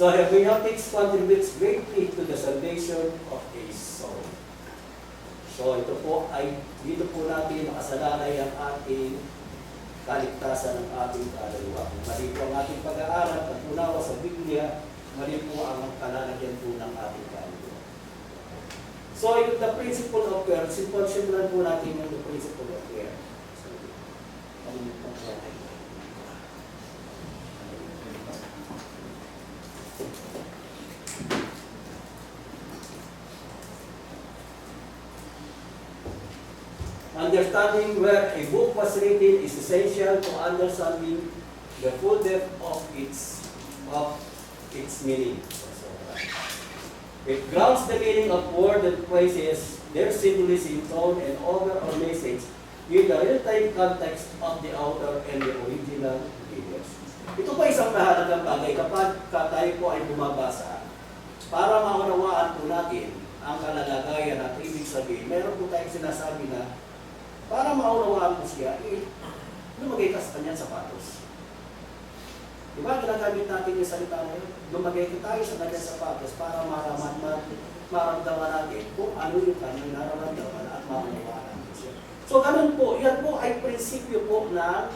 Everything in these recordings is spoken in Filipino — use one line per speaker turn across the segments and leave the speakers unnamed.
So hermeneutics contributes greatly to the salvation of a soul. So ito po ay, dito po natin nakasalalay ang ating kaligtasan ng ating kaluluwa. Mali po ang ating pag-aaral at unawa sa Biblia, mali po ang kalalagyan po ng ating kaluluwa. So yung the principle of prayer, simulan po natin yung the principle of prayer. So, understanding where a book was written is essential to understanding the full depth of its meaning. It grounds the meaning of words and phrases, their symbolism, tone, and overall message in the real-time context of the author and the original readers. Ito po isang mahalagang bagay kapag tayo po ay bumabasa para maunawaan po natin ang kalalagayan at ibig sabihin. Meron po tayong sinasabi na para maunawaan po siya, lumagay ka sa kanyang sapatos. Diba, ginagamit natin yung salita na yun? Lumagay tayo sa kanyang sapatos para maramdaman natin kung ano yung kanyang nararamdaman at maunawaan natin siya. So, ganun po, yan po ay prinsipyo po ng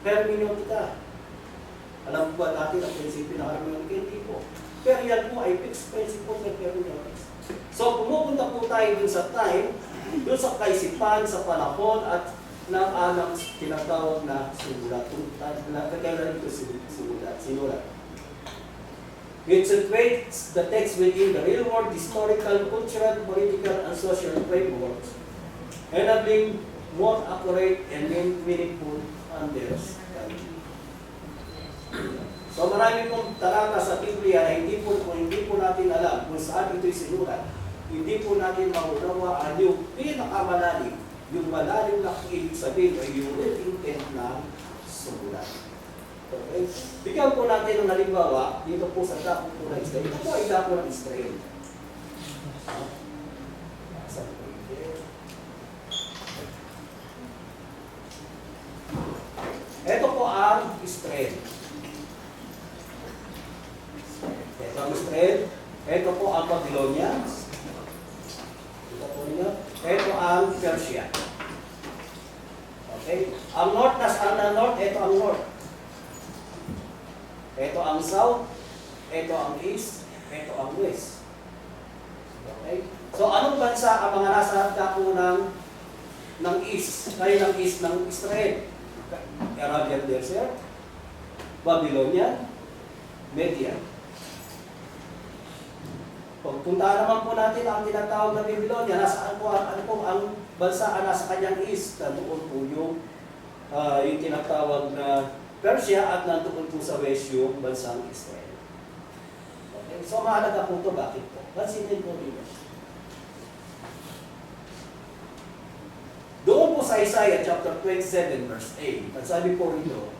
hermeneutika. Alam po ba natin ang prinsipyo ng hermeneutika? Hindi po. Pero yan po ay fixed principle ng hermeneutics. So, pumupunta po tayo dun sa time, doon sa kaisipan, sa panahon, at ng anang tinatawag na sinulat. Kailan ito sinulat. It situates the text within the real world, historical, cultural, political, and social frameworks, enabling more accurate and meaningful understanding. So marami pong talata sa Biblia na hindi po natin alam kung saan ito'y sinulat. Hindi po natin maunawaan yung pinakamalalim, yung malalim na ibig sabihin ay yung real intent ng sulat. Okay? Bigyan po natin ng halimbawa, dito po sa dako po ng Israel. Ito po ay dako ng Israel. Ito po ang Israel. Ito ang Israel. Ito po ang Babylonia. Ito ang Persia. Okay? Ang north, ito ang north. Ito ang south, ito ang east, ito ang west. Okay? So anong bansa ang mga nasa dako ng east? Kaya ng east ng Israel? Arabian Desert, Babylonia, Media. Pagpunta naman po natin ang tinatawag na Babylonia, nasaan po ang bansa nasa kanyang east, nandoon po yung tinatawag na Persia at nandoon po sa west yung bansang Israel. Okay? So mahalaga po ito, bakit po? Pansinin po rin. Doon po sa Isaiah chapter 27 verse 8, at sabi po rito,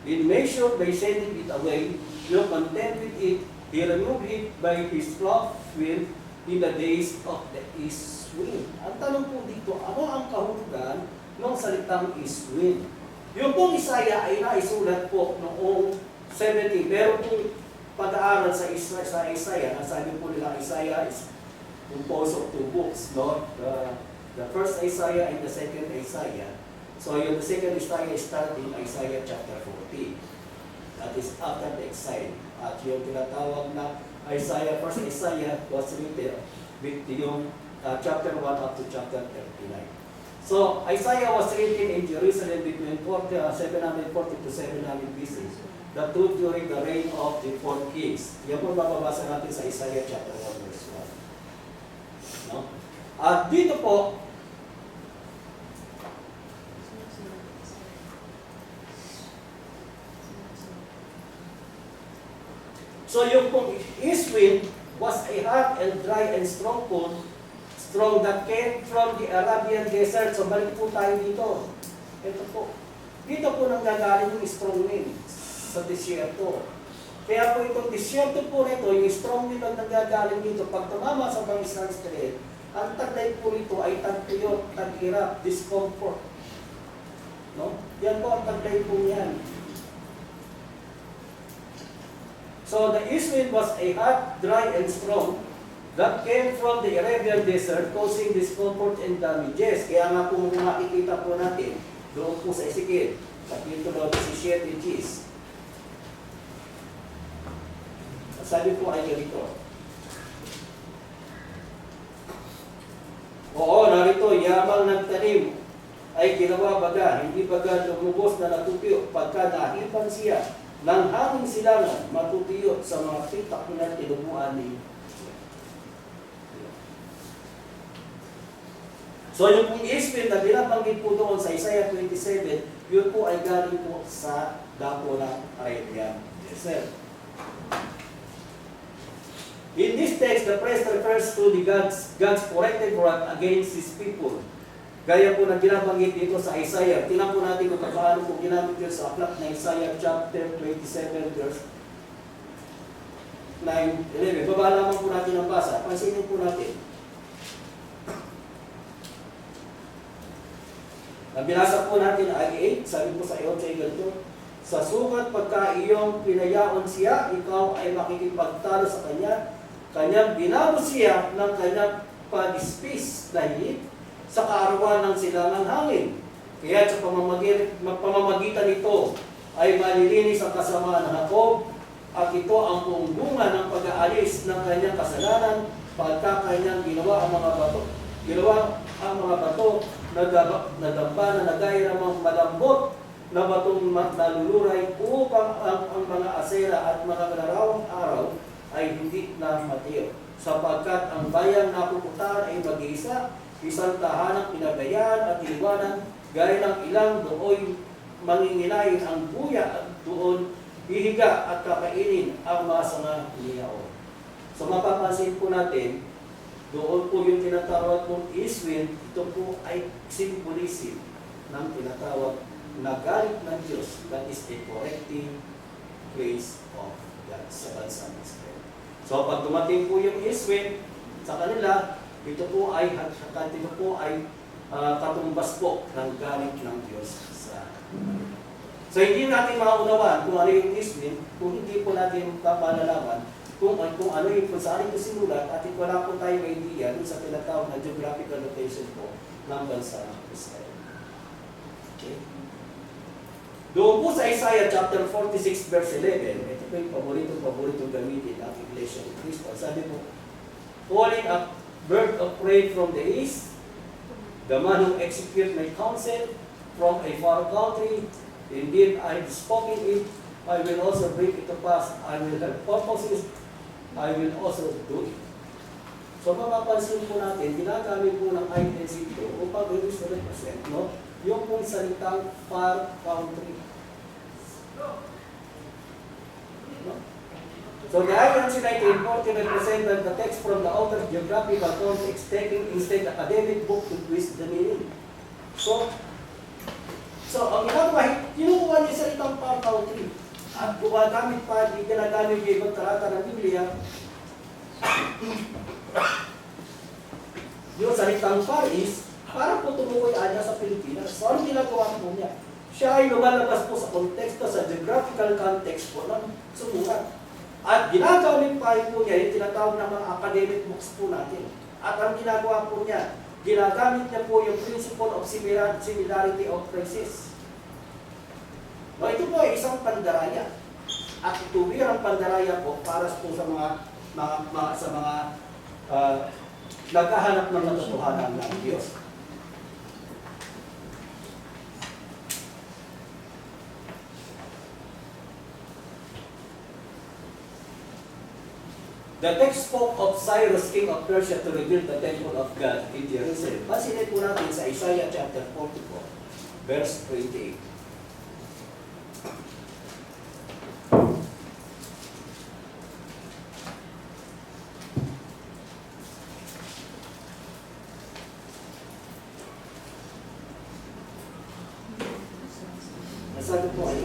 in measure by sending it away, you content with it. He removed it by his cloth wind in the days of the east wind. Ang tanong po dito, ano ang kahulugan ng salitang east wind? Yung pong Isaiah ay naisulat po noong 70. Pero kung pag-aaral sa Isaiah, nasabi po nila Isaiah is composed of two books, no? The first Isaiah and the second Isaiah. So yung the second Isaiah is starting Isaiah chapter 40. That is after the exile. At yung tinatawag na Isaiah, first Isaiah was written with yung chapter 1 up to chapter 39. So Isaiah was written in Jerusalem between 740 to 700 BC. The truth during the reign of the four kings. Yan po mababasa natin sa Isaiah chapter 1 verse 1. No? At dito po, so yung pong east wind was a hot and dry and strong cold, strong that came from the Arabian desert. So balik po tayo dito. Ito po. Dito po nanggagaling yung strong wind sa disyerto. Kaya po itong disyerto po nito, yung strong wind ang nanggagaling dito, pag tumama sa bansang Israel, ang taglay po nito ay tagtuyot, tag-hirap, discomfort. No? Yan po ang taglay po niyan. So the east wind was a hot, dry, and strong that came from the Arabian desert, causing discomfort and damages. Kaya nga po kung makikita po natin, doon po sa Ezekiel, Kapitulo 17, Gs. Sabi po ay ganito. Oo, narito, yamang nagtanim ay ginawa baga, hindi baga lumubos na natutuyo pagka nahipan siya ng hanging silangan, matutuyo sa mga pitak na tinubuan ni. So yung pong east-wind na binabanggit po doon sa Isaiah 27, yun po ay galing po sa dapo ng Arabian Desert. In this text, the priest refers to the God's corrective wrath against His people. Gaya po na binabanggit dito sa Isaiah. Tingnan po natin kung paano po ginamit yun sa aklat na Isaiah chapter 27 verse 9-11. Baba lamang po natin ang basa. Pansinin po natin. Nabinasa po natin ay 8, sabi po sa 8 ay ganito. Sa sukat pagka iyong pinayaon siya, ikaw ay makikipagtalo sa kanya. Kanyang binabo siya ng kanyang padispis na hit sa kaarawan ng silangang hangin. Kaya sa pamamagitan nito ay malilinis ang kasamaan ng Jacob at ito ang buong bunga ng pag-aalis ng kanyang kasalanan pagka kanyang ginawa ang mga bato. Ginawa ang mga bato na damba na nagaya ng malambot na batong naluluray upang ang mga asera at mga larawang araw ay hindi na matiyo. Sapagkat ang bayang napupuntahan ay mag-iisa, isang tahanang pinabayaan at iniwanan, gaya ng ilang doon manginginay ang buya at doon hihiga at kakainin ang mga sanga niyaon. So mapapansin po natin, doon po yung tinatawag ng east wind, ito po ay symbolism ng tinatawag na galit ng Diyos, that is a corrective grace of God sa bansa ng Israel. So pag dumating po yung east wind sa kanila, ito po ay katumbas po ng galit ng Diyos sa kanila. So hindi natin maunawaan kung ano yung east wind, kung hindi po natin malalaman kung ano yung kung saan ito sinulat at wala po tayong idea dun sa tinatawag na geographical location po ng bansa ng Israel. Okay? Doon po sa Isaiah chapter 46 verse 11, ito po yung paboritong gamitin ng Iglesia ni Cristo. Sabi po, calling a bird of prey from the east, the man who executes my counsel from a far country, indeed I have spoken it, I will also bring it to pass, I will have purposes, I will also do it. So mapapansin po natin, ginagamit po ng intensity upang i-represent, no? Yung pong salitang far country. No? So the INC 1940 represented the text from the author's geographical context, taking instead academic book to twist the meaning. So ang ginagawa, kinukuha niya salitang far country. At gumagamit pa, ginagamit yung ibang talata ng Biblia, yung salitang far is, para po tumukoy anya sa Pilipinas. So, ano ginagawa po niya? Siya ay lumalabas po sa konteksto, sa geographical context po ng sumulat. At ginagamit pa po niya yung tinatawag ng mga academic books po natin. At ang ginagawa po niya, ginagamit niya po yung principle of similarity of phrases. No, ito po ay isang pandaraya. At tuwirang pandaraya po para po sa mga naghahanap ng katotohanan ng Diyos. The text spoke of Cyrus, king of Persia, to rebuild the temple of God in Jerusalem. Pansinin po natin sa Isaiah chapter 44, verse 28. Nasabi po ay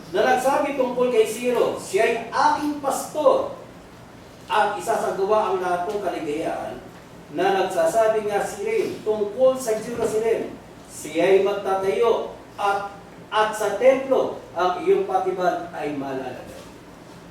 na nagsabi tungkol kay Ciro, siya'y aking pastor at isasagawa ang lahat ng kaligayahan, na nagsasabi nga si Rin tungkol sa Jerusalem, siya'y magtatayo at at sa templo ang iyong patiban ay malalagay.